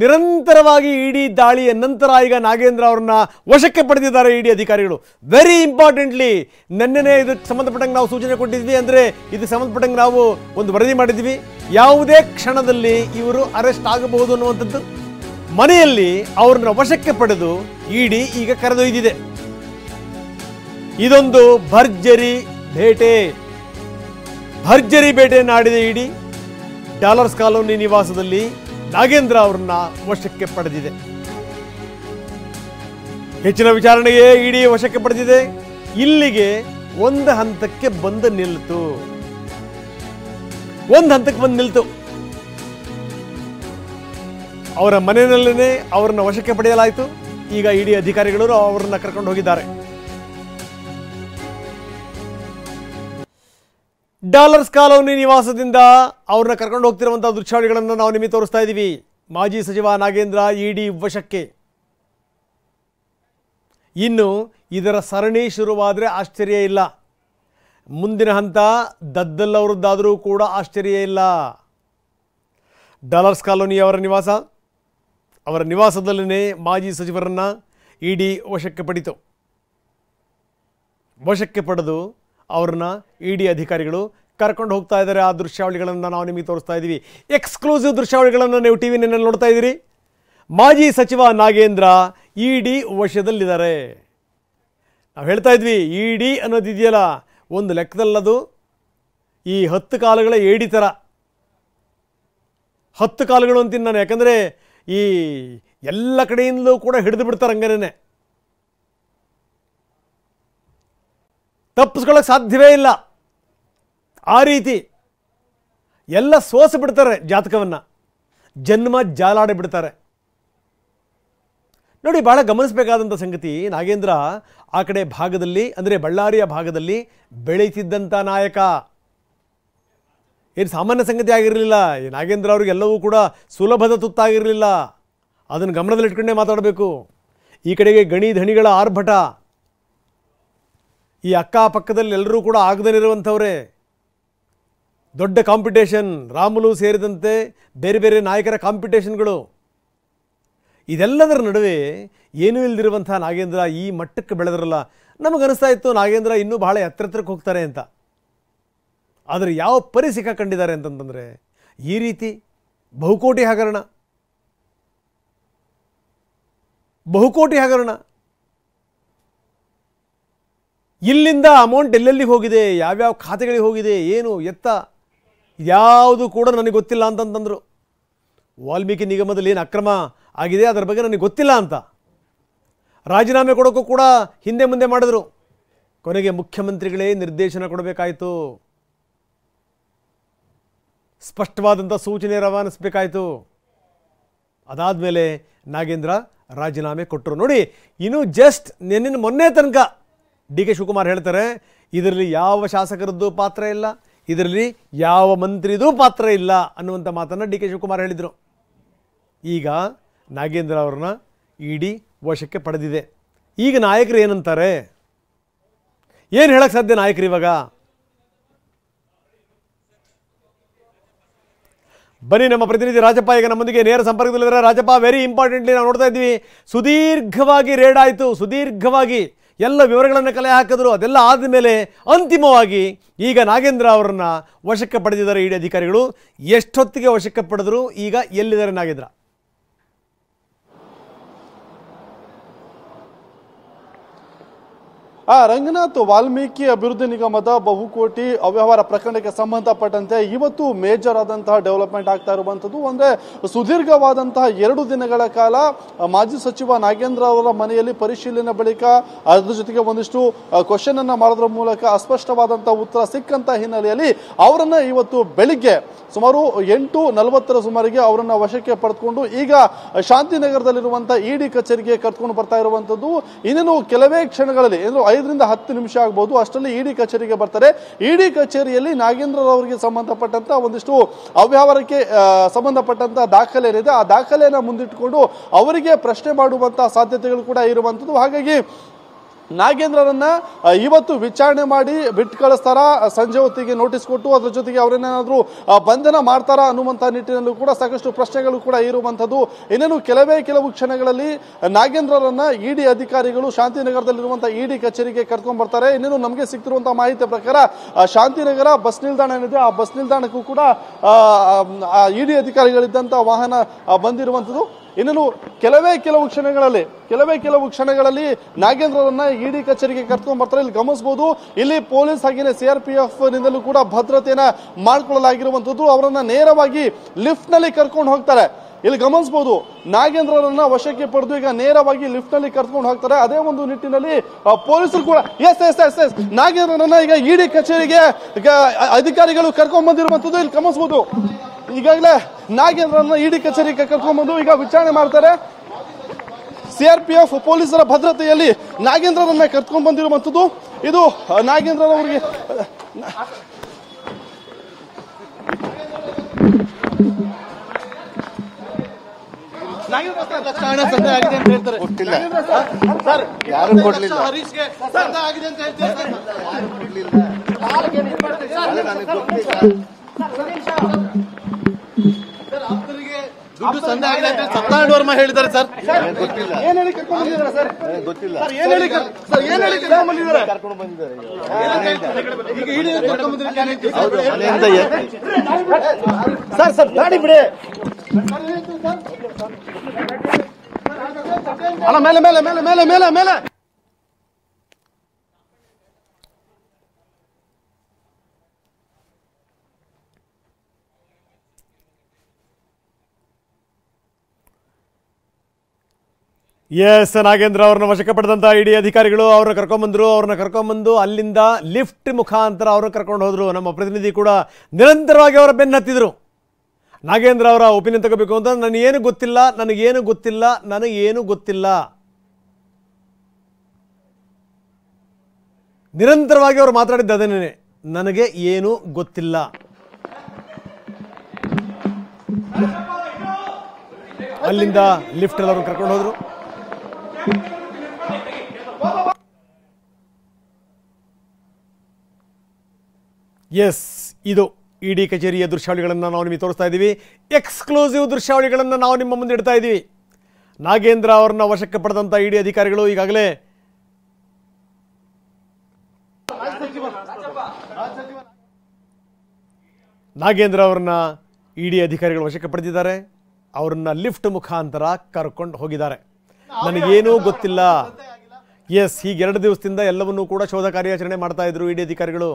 ನಿರಂತರವಾಗಿ ಇಡಿ ದಾಳಿಯ ನಂತರ ಈಗ ನಾಗೇಂದ್ರ ಅವರನ್ನ ವಶಕ್ಕೆ ಪಡೆದಿದ್ದಾರೆ ಇಡಿ ಅಧಿಕಾರಿಗಳು. ವೆರಿ ಇಂಪಾರ್ಟೆಂಟ್ಲಿ ನಿನ್ನೆನೇ ಇದಕ್ಕೆ ಸಂಬಂಧಪಟ್ಟಂಗೆ ನಾವು ಸೂಚನೆ ಕೊಟ್ಟಿದ್ವಿ, ಅಂದರೆ ಇದಕ್ಕೆ ಸಂಬಂಧಪಟ್ಟಂಗೆ ನಾವು ಒಂದು ವರದಿ ಮಾಡಿದ್ವಿ. ಯಾವುದೇ ಕ್ಷಣದಲ್ಲಿ ಇವರು ಅರೆಸ್ಟ್ ಆಗಬಹುದು ಅನ್ನುವಂಥದ್ದು. ಮನೆಯಲ್ಲಿ ಅವ್ರನ್ನ ವಶಕ್ಕೆ ಪಡೆದು ಇಡಿ ಈಗ ಕರೆದೊಯ್ದಿದೆ. ಇದೊಂದು ಭರ್ಜರಿ ಬೇಟೆಯನ್ನು ಆಡಿದೆ ಇಡಿ. ಡಾಲರ್ಸ್ ಕಾಲೋನಿ ನಿವಾಸದಲ್ಲಿ ನಾಗೇಂದ್ರ ಅವರನ್ನ ವಶಕ್ಕೆ ಪಡೆದಿದೆ. ಹೆಚ್ಚಿನ ವಿಚಾರಣೆಗೆ ಇಡಿ ವಶಕ್ಕೆ ಪಡೆದಿದೆ. ಇಲ್ಲಿಗೆ ಒಂದು ಹಂತಕ್ಕೆ ಬಂದು ನಿಲ್ತು. ಅವರ ಮನೆಯಲ್ಲೇ ಅವರನ್ನ ವಶಕ್ಕೆ ಪಡೆಯಲಾಯಿತು. ಈಗ ಇಡಿ ಅಧಿಕಾರಿಗಳು ಅವರನ್ನ ಕರ್ಕೊಂಡು ಹೋಗಿದ್ದಾರೆ. ಡಾಲರ್ಸ್ ಕಾಲೋನಿ ನಿವಾಸದಿಂದ ಅವ್ರನ್ನ ಕರ್ಕೊಂಡು ಹೋಗ್ತಿರುವಂತಹ ದೃಶ್ಯಾವಳಿಗಳನ್ನು ನಾವು ನಿಮಗೆ ತೋರಿಸ್ತಾ ಇದ್ದೀವಿ. ಮಾಜಿ ಸಚಿವ ನಾಗೇಂದ್ರ ಇಡಿ ವಶಕ್ಕೆ. ಇನ್ನು ಇದರ ಸರಣಿ ಶುರುವಾದರೆ ಆಶ್ಚರ್ಯ ಇಲ್ಲ. ಮುಂದಿನ ಹಂತ ದದ್ದಲ್ ಅವರದ್ದಾದರೂ ಕೂಡ ಆಶ್ಚರ್ಯ ಇಲ್ಲ. ಡಾಲರ್ಸ್ ಕಾಲೋನಿ ಅವರ ನಿವಾಸದಲ್ಲೇ ಮಾಜಿ ಸಚಿವರನ್ನು ಇಡಿ ವಶಕ್ಕೆ ಪಡೆಯಿತು. ವಶಕ್ಕೆ ಪಡೆದು ಅವ್ರನ್ನ ಇಡಿ ಅಧಿಕಾರಿಗಳು ಕರ್ಕೊಂಡು ಹೋಗ್ತಾ ಇದ್ದಾರೆ. ಆ ದೃಶ್ಯಾವಳಿಗಳನ್ನು ನಾವು ನಿಮಗೆ ತೋರಿಸ್ತಾ ಇದ್ದೀವಿ. ಎಕ್ಸ್ಕ್ಲೂಸಿವ್ ದೃಶ್ಯಾವಳಿಗಳನ್ನು ನೀವು ಟಿ ವಿನಲ್ಲಿ ನೋಡ್ತಾ ಇದ್ದೀರಿ. ಮಾಜಿ ಸಚಿವ ನಾಗೇಂದ್ರ ಇಡಿ ವಶದಲ್ಲಿದ್ದಾರೆ. ನಾವು ಹೇಳ್ತಾ ಇದ್ವಿ, ಇಡಿ ಅನ್ನೋದಿದೆಯಲ್ಲ, ಒಂದು ಲೆಕ್ಕದಲ್ಲದು ಈ 10 ಕಾಲುಗಳ ಏಡಿ ಥರ. 10 ಕಾಲುಗಳು ಅಂತೀನಿ ನಾನು, ಯಾಕಂದರೆ ಈ ಎಲ್ಲ ಕಡೆಯಿಂದಲೂ ಕೂಡ ಹಿಡಿದು ಬಿಡ್ತಾರೆ. ಹಂಗನೇ ತಪ್ಪಿಸ್ಕೊಳ್ಳೋಕೆ ಸಾಧ್ಯವೇ ಇಲ್ಲ. ಆ ರೀತಿ ಎಲ್ಲ ಸೋಸಿ ಬಿಡ್ತಾರೆ ಜಾತಕವನ್ನು, ಜನ್ಮ ಜಾಲಾಡಿ ಬಿಡ್ತಾರೆ. ನೋಡಿ, ಬಹಳ ಗಮನಿಸಬೇಕಾದಂಥ ಸಂಗತಿ, ನಾಗೇಂದ್ರ ಆ ಕಡೆ ಭಾಗದಲ್ಲಿ, ಅಂದರೆ ಬಳ್ಳಾರಿಯ ಭಾಗದಲ್ಲಿ ಬೆಳೀತಿದ್ದಂಥ ನಾಯಕ. ಏನು ಸಾಮಾನ್ಯ ಸಂಗತಿ ಆಗಿರಲಿಲ್ಲ. ಈ ನಾಗೇಂದ್ರ ಅವ್ರಿಗೆಲ್ಲವೂ ಕೂಡ ಸುಲಭದ ತುತ್ತಾಗಿರಲಿಲ್ಲ. ಅದನ್ನು ಗಮನದಲ್ಲಿಟ್ಕೊಂಡೇ ಮಾತಾಡಬೇಕು. ಈ ಕಡೆಗೆ ಗಣಿ ಧಣಿಗಳ ಆರ್ಭಟ, ಈ ಅಕ್ಕಪಕ್ಕದಲ್ಲಿ ಎಲ್ಲರೂ ಕೂಡ ಆಗದನಿರುವಂಥವರೇ. ದೊಡ್ಡ ಕಾಂಪಿಟೇಷನ್, ರಾಮುಲು ಸೇರಿದಂತೆ ಬೇರೆ ಬೇರೆ ನಾಯಕರ ಕಾಂಪಿಟೇಷನ್ಗಳು. ಇದೆಲ್ಲದರ ನಡುವೆ ಏನೂ ಇಲ್ಲದಿರುವಂಥ ನಾಗೇಂದ್ರ ಈ ಮಟ್ಟಕ್ಕೆ ಬೆಳೆದ್ರಲ್ಲ. ನಮಗನಿಸ್ತಾ ಇತ್ತು ನಾಗೇಂದ್ರ ಇನ್ನೂ ಬಹಳ ಎತ್ತರಕ್ಕೆ ಹೋಗ್ತಾರೆ ಅಂತ. ಆದರೆ ಯಾವ ಪರಿ ಸಿಕ್ಕಾಕೊಂಡಿದ್ದಾರೆ ಅಂತಂತಂದರೆ ಈ ರೀತಿ ಬಹುಕೋಟಿ ಹಗರಣ. ಇಲ್ಲಿಂದ ಅಮೌಂಟ್ ಎಲ್ಲೆಲ್ಲಿ ಹೋಗಿದೆ, ಯಾವ್ಯಾವ ಖಾತೆಗಳಿಗೆ ಹೋಗಿದೆ, ಏನು ಎತ್ತ, ಯಾವುದು ಕೂಡ ನನಗೆ ಗೊತ್ತಿಲ್ಲ ಅಂತಂತಂದರು. ವಾಲ್ಮೀಕಿ ನಿಗಮದಲ್ಲಿ ಏನು ಅಕ್ರಮ ಆಗಿದೆ ಅದರ ಬಗ್ಗೆ ನನಗೆ ಗೊತ್ತಿಲ್ಲ ಅಂತ ರಾಜೀನಾಮೆ ಕೊಡೋಕ್ಕೂ ಕೂಡ ಹಿಂದೆ ಮುಂದೆ ಮಾಡಿದ್ರು. ಕೊನೆಗೆ ಮುಖ್ಯಮಂತ್ರಿಗಳೇ ನಿರ್ದೇಶನ ಕೊಡಬೇಕಾಯಿತು, ಸ್ಪಷ್ಟವಾದಂಥ ಸೂಚನೆ ರವಾನಿಸಬೇಕಾಯಿತು. ಅದಾದಮೇಲೆ ನಾಗೇಂದ್ರ ರಾಜೀನಾಮೆ ಕೊಟ್ಟರು. ನೋಡಿ, ಇನ್ನು ಜಸ್ಟ್ ಮೊನ್ನೆ ತನಕ ಡಿ ಕೆ ಶಿವಕುಮಾರ್ ಹೇಳ್ತಾರೆ, ಇದರಲ್ಲಿ ಯಾವ ಶಾಸಕರದ್ದು ಪಾತ್ರ ಇಲ್ಲ, ಇದರಲ್ಲಿ ಯಾವ ಮಂತ್ರಿದೂ ಪಾತ್ರ ಇಲ್ಲ ಅನ್ನುವಂಥ ಮಾತನ್ನು ಡಿ ಕೆ ಶಿವಕುಮಾರ್ ಹೇಳಿದರು. ಈಗ ನಾಗೇಂದ್ರ ಅವ್ರನ್ನ ಇಡಿ ವಶಕ್ಕೆ ಪಡೆದಿದೆ. ಈಗ ನಾಯಕರು ಏನಂತಾರೆ, ಏನು ಹೇಳಕ್ಕೆ ಸಾಧ್ಯ ನಾಯಕರು ಇವಾಗ? ಬನ್ನಿ, ನಮ್ಮ ಪ್ರತಿನಿಧಿ ರಾಜಪ್ಪ ಈಗ ನಮ್ಮೊಂದಿಗೆ ನೇರ ಸಂಪರ್ಕದಲ್ಲಿದ್ದಾರೆ. ರಾಜಪ್ಪ, ವೆರಿ ಇಂಪಾರ್ಟೆಂಟ್ಲಿ ನಾವು ನೋಡ್ತಾ ಇದ್ವಿ, ಸುದೀರ್ಘವಾಗಿ ರೇಡ್ ಆಯಿತು, ಸುದೀರ್ಘವಾಗಿ ಎಲ್ಲ ವಿವರಗಳನ್ನು ಕಲೆ ಹಾಕಿದ್ರು. ಅದೆಲ್ಲ ಆದಮೇಲೆ ಅಂತಿಮವಾಗಿ ಈಗ ನಾಗೇಂದ್ರ ಅವರನ್ನ ವಶಕ್ಕೆ ಪಡೆದಿದ್ದಾರೆ ಇಡಿ ಅಧಿಕಾರಿಗಳು. ಎಷ್ಟೊತ್ತಿಗೆ ವಶಕ್ಕೆ ಪಡೆದ್ರು, ಈಗ ಎಲ್ಲಿದ್ದಾರೆ ನಾಗೇಂದ್ರ? ರಂಗನಾಥ್, ವಾಲ್ಮೀಕಿ ಅಭಿವೃದ್ಧಿ ನಿಗಮದ ಬಹುಕೋಟಿ ಅವ್ಯವಹಾರ ಪ್ರಕರಣಕ್ಕೆ ಸಂಬಂಧಪಟ್ಟಂತೆ ಇವತ್ತು ಮೇಜರ್ ಆದಂತಹ ಡೆವಲಪ್ಮೆಂಟ್ ಆಗ್ತಾ ಇರುವಂತದ್ದು. ಅಂದ್ರೆ ಸುದೀರ್ಘವಾದಂತಹ 2 ದಿನಗಳ ಕಾಲ ಮಾಜಿ ಸಚಿವ ನಾಗೇಂದ್ರ ಅವರ ಮನೆಯಲ್ಲಿ ಪರಿಶೀಲನೆ ಬಳಿಕ ಅದ್ರ ಜೊತೆಗೆ ಒಂದಿಷ್ಟು ಕ್ವಶನ್ ಅನ್ನ ಮಾಡೋದ್ರ ಮೂಲಕ ಅಸ್ಪಷ್ಟವಾದಂತಹ ಉತ್ತರ ಸಿಕ್ಕಂತ ಹಿನ್ನೆಲೆಯಲ್ಲಿ ಅವರನ್ನ ಇವತ್ತು ಬೆಳಿಗ್ಗೆ ಸುಮಾರು 8:40 ಸುಮಾರಿಗೆ ಅವರನ್ನ ವಶಕ್ಕೆ ಪಡೆದುಕೊಂಡು ಈಗ ಶಾಂತಿನಗರದಲ್ಲಿರುವಂತಹ ಇಡಿ ಕಚೇರಿಗೆ ಕರ್ಕೊಂಡು ಬರ್ತಾ ಇರುವಂತದ್ದು. ಇನ್ನೇನು ಕೆಲವೇ ಕ್ಷಣಗಳಲ್ಲಿ, 5ರಿಂದ 10 ನಿಮಿಷ ಆಗ್ಬಹುದು, ಅಷ್ಟರಲ್ಲಿ ಇಡಿ ಕಚೇರಿಗೆ ಬರ್ತಾರೆ. ಇಡಿ ಕಚೇರಿಯಲ್ಲಿ ನಾಗೇಂದ್ರ ಅವರಿಗೆ ಸಂಬಂಧಪಟ್ಟಂತ ಒಂದಿಷ್ಟು ಅವ್ಯವಹಾರಕ್ಕೆ ಸಂಬಂಧಪಟ್ಟಂತ ದಾಖಲೆ ಏನಿದೆ, ಆ ದಾಖಲೆಯನ್ನ ಮುಂದಿಟ್ಟುಕೊಂಡು ಅವರಿಗೆ ಪ್ರಶ್ನೆ ಮಾಡುವಂತಹ ಸಾಧ್ಯತೆಗಳು ಕೂಡ ಇರುವಂತದ್ದು. ಹಾಗಾಗಿ ನಾಗೇಂದ್ರರನ್ನ ಇವತ್ತು ವಿಚಾರಣೆ ಮಾಡಿ ಬಿಟ್ಟು ಕಳಿಸ್ತಾರ, ಸಂಜೆ ಹೊತ್ತಿಗೆ ನೋಟಿಸ್ ಕೊಟ್ಟು ಅದ್ರ ಜೊತೆಗೆ ಅವರೇನಾದ್ರೂ ಬಂಧನ ಮಾಡ್ತಾರಾ ಅನ್ನುವಂತ ನಿಟ್ಟಿನಲ್ಲೂ ಕೂಡ ಸಾಕಷ್ಟು ಪ್ರಶ್ನೆಗಳು ಕೂಡ ಇರುವಂತದ್ದು. ಇನ್ನೇನು ಕೆಲವು ಕ್ಷಣಗಳಲ್ಲಿ ನಾಗೇಂದ್ರರನ್ನ ಇಡಿ ಅಧಿಕಾರಿಗಳು ಶಾಂತಿನಗರದಲ್ಲಿರುವಂತಹ ಇಡಿ ಕಚೇರಿಗೆ ಕರ್ಕೊಂಡ್ ಬರ್ತಾರೆ. ಇನ್ನೇನು ನಮಗೆ ಸಿಗ್ತಿರುವಂತಹ ಮಾಹಿತಿ ಪ್ರಕಾರ ಶಾಂತಿನಗರ ಬಸ್ ನಿಲ್ದಾಣ ಏನಿದೆ ಆ ಬಸ್ ನಿಲ್ದಾಣಕ್ಕೂ ಕೂಡ ಇಡಿ ಅಧಿಕಾರಿಗಳಿದ್ದಂತ ವಾಹನ ಬಂದಿರುವಂತದ್ದು. ಇನ್ನೇನು ಕೆಲವು ಕ್ಷಣಗಳಲ್ಲಿ ನಾಗೇಂದ್ರರನ್ನ ಇಡಿ ಕಚೇರಿಗೆ ಕರ್ಕೊಂಡ್ ಬರ್ತಾರೆ. ಇಲ್ಲಿ ಗಮನಿಸಬಹುದು, ಇಲ್ಲಿ ಪೊಲೀಸ್ ಹಾಗೆಯೇ CRPF ನಿಂದಲೂ ಕೂಡ ಭದ್ರತೆಯನ್ನ ಮಾಡಿಕೊಳ್ಳಲಾಗಿರುವಂತದ್ದು. ಅವರನ್ನ ನೇರವಾಗಿ ಲಿಫ್ಟ್ ನಲ್ಲಿ ಕರ್ಕೊಂಡು ಹೋಗ್ತಾರೆ. ಇಲ್ಲಿ ಗಮನಿಸಬಹುದು, ನಾಗೇಂದ್ರರನ್ನ ವಶಕ್ಕೆ ಪಡೆದು ಈಗ ನೇರವಾಗಿ ಲಿಫ್ಟ್ ನಲ್ಲಿ ಕರ್ಕೊಂಡು ಹೋಗ್ತಾರೆ. ಅದೇ ಒಂದು ನಿಟ್ಟಿನಲ್ಲಿ ಪೊಲೀಸರು ಕೂಡ ಎಸ್ ನಾಗೇಂದ್ರರನ್ನ ಈಗ ಇಡಿ ಕಚೇರಿಗೆ ಅಧಿಕಾರಿಗಳು ಕರ್ಕೊಂಡ್ ಬಂದಿರುವಂತದ್ದು. ಇಲ್ಲಿ ಗಮನಿಸಬಹುದು, ಈಗಾಗಲೇ ನಾಗೇಂದ್ರರನ್ನ ಇಡಿ ಕಚೇರಿಗೆ ಕರ್ಕೊಂಡ್ಬಂದು ಈಗ ವಿಚಾರಣೆ ಮಾಡ್ತಾರೆ. CRPF ಪೊಲೀಸರ ಭದ್ರತೆಯಲ್ಲಿ ನಾಗೇಂದ್ರರನ್ನ ಕರ್ಕೊಂಡ್ ಬಂದಿರುವಂತದ್ದು. ಇದು ನಾಗೇಂದ್ರರವರಿಗೆ ದುಡ್ಡು ಸಂದೆ ಆಗಿದೆ ಅಂತ ಸತ್ಯನಾರಾಯಣ ವರ್ಮ ಹೇಳಿದ್ದಾರೆ ಸರ್. ಏನ್ ಹೇಳಿ ಕರ್ಕೊಂಡು ಬಂದಿದ್ದಾರೆ ಸರ್? ಗೊತ್ತಿಲ್ಲ ಸರ್. ಏನ್ ಹೇಳಿ ಕರ್ಕೊಂಡು ಬಂದಿದ್ದಾರೆ? ಕರ್ಕೊಂಡು ಬಂದಿದ್ದಾರೆ. ಈಗ ಇಡಿ ಕರ್ಕೊಂಡು ಬಂದಿದ್ದಾರೆ ಸರ್. ಗಾಡಿ ಬಿಡಿ ಅಲ್ಲ, ಮೇಲೆ ಮೇಲೆ ಮೇಲೆ ಮೇಲೆ ಮೇಲೆ ಮೇಲೆ ಎಸ್, ನಾಗೇಂದ್ರ ಅವ್ರನ್ನ ವಶಕ್ಕೆ ಪಡೆದಂಥ ಇಡಿ ಅಧಿಕಾರಿಗಳು ಅವ್ರನ್ನ ಕರ್ಕೊಂಡ್ಬಂದು ಅಲ್ಲಿಂದ ಲಿಫ್ಟ್ ಮುಖಾಂತರ ಅವ್ರನ್ನ ಕರ್ಕೊಂಡು ಹೋದ್ರು. ನಮ್ಮ ಪ್ರತಿನಿಧಿ ಕೂಡ ನಿರಂತರವಾಗಿ ಅವರ ಬೆನ್ನತ್ತಿದ್ರು. ನಾಗೇಂದ್ರ ಅವರ ಒಪಿನಿಯನ್ ತಗೋಬೇಕು ಅಂತ ನನಗೇನು ಗೊತ್ತಿಲ್ಲ. ನಿರಂತರವಾಗಿ ಅವರು ಮಾತಾಡಿದ್ದು ಅದನ್ನೇ, ನನಗೆ ಏನು ಗೊತ್ತಿಲ್ಲ. ಅಲ್ಲಿಂದ ಲಿಫ್ಟ್ ಅಲ್ಲಿ ಅವ್ರನ್ನ ಕರ್ಕೊಂಡು ಹೋದ್ರು. ಎಸ್, ಇದು ಇಡಿ ಕಚೇರಿಯ ದೃಶ್ಯಾವಳಿಗಳನ್ನು ನಾವು ನಿಮಗೆ ತೋರಿಸ್ತಾ ಇದ್ದೀವಿ. ಎಕ್ಸ್ಕ್ಲೂಸಿವ್ ದೃಶ್ಯಾವಳಿಗಳನ್ನು ನಾವು ನಿಮ್ಮ ಮುಂದೆ ಇಡ್ತಾ ಇದ್ದೀವಿ. ನಾಗೇಂದ್ರ ಅವರನ್ನ ವಶಕ್ಕೆ ಪಡೆದಂಥ ಇಡಿ ಅಧಿಕಾರಿಗಳು ಈಗಾಗಲೇ ನಾಗೇಂದ್ರ ಅವರನ್ನ ಇಡಿ ಅಧಿಕಾರಿಗಳು ವಶಕ್ಕೆ ಪಡೆದಿದ್ದಾರೆ. ಅವರನ್ನ ಲಿಫ್ಟ್ ಮುಖಾಂತರ ಕರ್ಕೊಂಡು ಹೋಗಿದ್ದಾರೆ. ನನಗೇನೂ ಗೊತ್ತಿಲ್ಲ. ಎಸ್, ಹೀಗೆ 2 ದಿವಸದಿಂದ ಎಲ್ಲವನ್ನೂ ಕೂಡ ಶೋಧ ಕಾರ್ಯಾಚರಣೆ ಮಾಡ್ತಾ ಇದ್ರು ಇಡಿ ಅಧಿಕಾರಿಗಳು.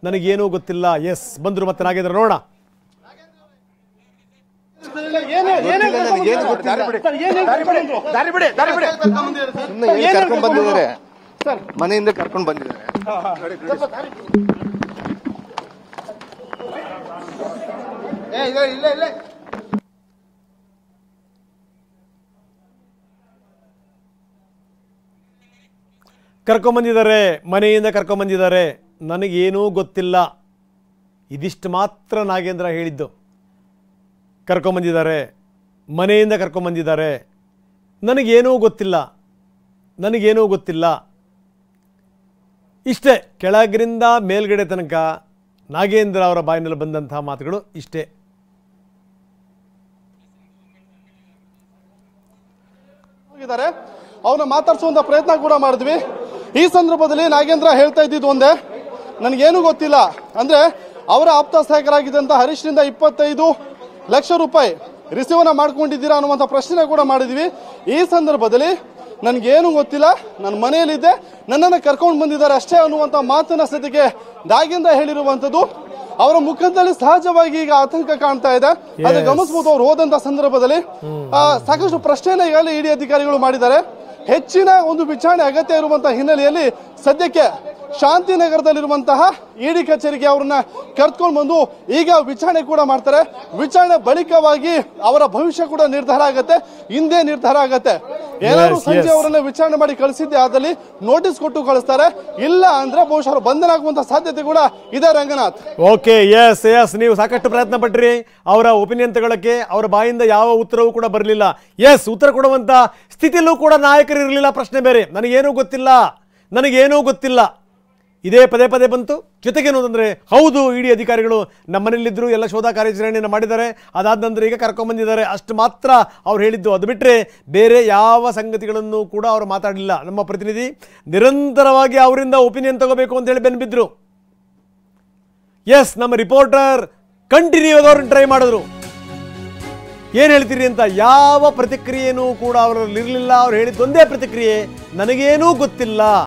ನನಗೇನೂ ಗೊತ್ತಿಲ್ಲ. ಎಸ್, ಬಂದ್ರು ಮತ್ತೆ ನಾಗೇಂದ್ರ. ನೋಡೋಣ. ಮನೆಯಿಂದ ಕರ್ಕೊಂಡು ಬಂದಿದ್ದಾರೆ. ಕರ್ಕೊಂಬಂದಿದ್ದಾರೆ, ಮನೆಯಿಂದ ಕರ್ಕೊಂಬಂದಿದ್ದಾರೆ. ನನಗೇನೂ ಗೊತ್ತಿಲ್ಲ. ಇದಿಷ್ಟು ಮಾತ್ರ ನಾಗೇಂದ್ರ ಹೇಳಿದ್ದು. ಕರ್ಕೊಂಬಂದಿದ್ದಾರೆ, ಮನೆಯಿಂದ ಕರ್ಕೊಂಬಂದಿದ್ದಾರೆ, ನನಗೇನೂ ಗೊತ್ತಿಲ್ಲ. ಇಷ್ಟೇ, ಕೆಳಗಿರಿಂದ ಮೇಲ್ಗಡೆ ತನಕ ನಾಗೇಂದ್ರ ಅವರ ಬಾಯಿನಲ್ಲಿ ಬಂದಂತಹ ಮಾತುಗಳು ಇಷ್ಟೇ. ಅವನ್ನ ಮಾತಾಡಿಸುವಂತ ಪ್ರಯತ್ನ ಕೂಡ ಮಾಡಿದ್ವಿ. ಈ ಸಂದರ್ಭದಲ್ಲಿ ನಾಗೇಂದ್ರ ಹೇಳ್ತಾ ಇದ್ದಿದ್ದು ಒಂದೇ, ನನಗೇನು ಗೊತ್ತಿಲ್ಲ. ಅಂದ್ರೆ ಅವರ ಆಪ್ತ ಸಹಾಯಕರಾಗಿದ್ದಂತ ಹರೀಶ್ನಿಂದ 25 ಲಕ್ಷ ರೂಪಾಯಿ ರಿಸೀವ್ನ ಮಾಡ್ಕೊಂಡಿದ್ದೀರಾ ಅನ್ನುವಂಥ ಪ್ರಶ್ನೆ ಕೂಡ ಮಾಡಿದ್ವಿ. ಈ ಸಂದರ್ಭದಲ್ಲಿ ನನಗೇನು ಗೊತ್ತಿಲ್ಲ, ನನ್ನ ಮನೆಯಲ್ಲಿದ್ದೆ, ನನ್ನನ್ನು ಕರ್ಕೊಂಡು ಬಂದಿದ್ದಾರೆ ಅಷ್ಟೇ ಅನ್ನುವಂಥ ಮಾತನ್ನ ಸದ್ಯಕ್ಕೆ ನಾಗೇಂದ್ರ ಹೇಳಿರುವಂಥದ್ದು. ಅವರ ಮುಖದಲ್ಲಿ ಸಹಜವಾಗಿ ಈಗ ಆತಂಕ ಕಾಣ್ತಾ ಇದೆ. ಅದನ್ನ ಗಮನಿಸಬಹುದು. ಅವ್ರು ಹೋದಂತ ಸಂದರ್ಭದಲ್ಲಿ ಸಾಕಷ್ಟು ಪ್ರಶ್ನೆನ ಈಗಾಗಲೇ ಇಡಿ ಅಧಿಕಾರಿಗಳು ಮಾಡಿದ್ದಾರೆ. ಹೆಚ್ಚಿನ ಒಂದು ವಿಚಾರಣೆ ಅಗತ್ಯ ಇರುವಂತಹ ಹಿನ್ನೆಲೆಯಲ್ಲಿ ಸದ್ಯಕ್ಕೆ ಶಾಂತಿನಗರದಲ್ಲಿರುವಂತಹ ಇಡಿ ಕಚೇರಿಗೆ ಅವರನ್ನ ಕರ್ಕೊಂಡು ಬಂದು ಈಗ ವಿಚಾರಣೆ ಕೂಡ ಮಾಡ್ತಾರೆ. ವಿಚಾರಣೆ ಬಳಿಕವಾಗಿ ಅವರ ಭವಿಷ್ಯ ಕೂಡ ನಿರ್ಧಾರ ಆಗತ್ತೆ, ಹಿಂದೆ ನಿರ್ಧಾರ ಆಗತ್ತೆ. ಏನಾದ್ರು ಸಂಜೆ ಅವರನ್ನ ವಿಚಾರಣೆ ಮಾಡಿ ಕಳಿಸಿದ್ದೆ ಆದಲ್ಲಿ ನೋಟಿಸ್ ಕೊಟ್ಟು ಕಳಿಸ್ತಾರೆ. ಇಲ್ಲ ಅಂದ್ರೆ ಬಹುಶಃ ಬಂಧನ ಆಗುವಂತ ಸಾಧ್ಯತೆ ಕೂಡ ಇದೆ. ರಂಗನಾಥ್, ಓಕೆ, ಎಸ್, ನೀವು ಸಾಕಷ್ಟು ಪ್ರಯತ್ನ ಪಟ್ರಿ ಅವರ ಒಪಿನಿಯನ್ ತಗೊಳ್ಳಕ್ಕೆ. ಅವರ ಬಾಯಿಂದ ಯಾವ ಉತ್ತರವೂ ಕೂಡ ಬರಲಿಲ್ಲ. ಎಸ್, ಉತ್ತರ ಕೊಡುವಂತ ಸ್ಥಿತಿಯಲ್ಲೂ ಕೂಡ ನಾಯಕರು ಇರಲಿಲ್ಲ. ಪ್ರಶ್ನೆ ಬೇರೆ, ನನಗೇನು ಗೊತ್ತಿಲ್ಲ, ನನಗೇನೂ ಗೊತ್ತಿಲ್ಲ. ಇದೇ ಪದೇ ಪದೇ ಬಂತು. ಜೊತೆಗೇನು ಅಂತಂದರೆ ಹೌದು ಇಡಿ ಅಧಿಕಾರಿಗಳು ನಮ್ಮನೇಲಿದ್ದರು, ಎಲ್ಲ ಶೋಧ ಕಾರ್ಯಾಚರಣೆಯನ್ನು ಮಾಡಿದ್ದಾರೆ, ಅದಾದ ನಂತರ ಈಗ ಕರ್ಕೊಂಬಂದಿದ್ದಾರೆ, ಅಷ್ಟು ಮಾತ್ರ ಅವ್ರು ಹೇಳಿದ್ದು. ಅದು ಬಿಟ್ಟರೆ ಬೇರೆ ಯಾವ ಸಂಗತಿಗಳನ್ನು ಕೂಡ ಅವರು ಮಾತಾಡಲಿಲ್ಲ. ನಮ್ಮ ಪ್ರತಿನಿಧಿ ನಿರಂತರವಾಗಿ ಅವರಿಂದ ಒಪಿನಿಯನ್ ತಗೋಬೇಕು ಅಂತೇಳಿ ಬೆನ್ಬಿದ್ರು. ಎಸ್, ನಮ್ಮ ರಿಪೋರ್ಟರ್ ಕಂಟಿನ್ಯೂ ಆಗಿ ಅವ್ರನ್ನ ಟ್ರೈ ಮಾಡಿದ್ರು. ಏನು ಹೇಳ್ತೀರಿ ಅಂತ. ಯಾವ ಪ್ರತಿಕ್ರಿಯೆನೂ ಕೂಡ ಅವರಲ್ಲಿ ಇರಲಿಲ್ಲ. ಅವ್ರು ಹೇಳಿದ್ದೊಂದೇ ಪ್ರತಿಕ್ರಿಯೆ, ನನಗೇನೂ ಗೊತ್ತಿಲ್ಲ.